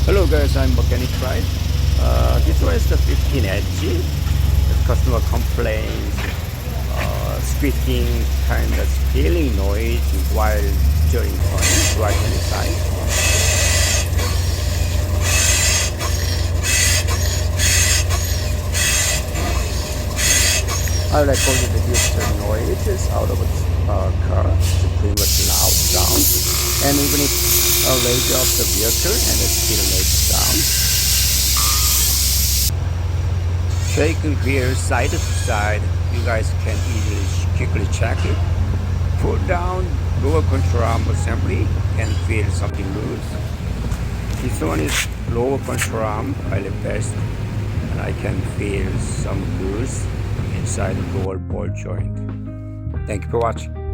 Hello guys, I'm Mechanic Ride. This one is the 15 edge. The customer complains squeaking kind of scaling noise while during turning right hand side. I recorded the different noises out of a car. It's pretty much loud sound. And even if raise up the vehicle and it still makes sound. Shaking wheels side to side, you guys can easily quickly check it. Pull down lower control arm assembly and feel something loose. This one is lower control arm by the best, and I can feel some loose inside the lower ball joint. Thank you for watching.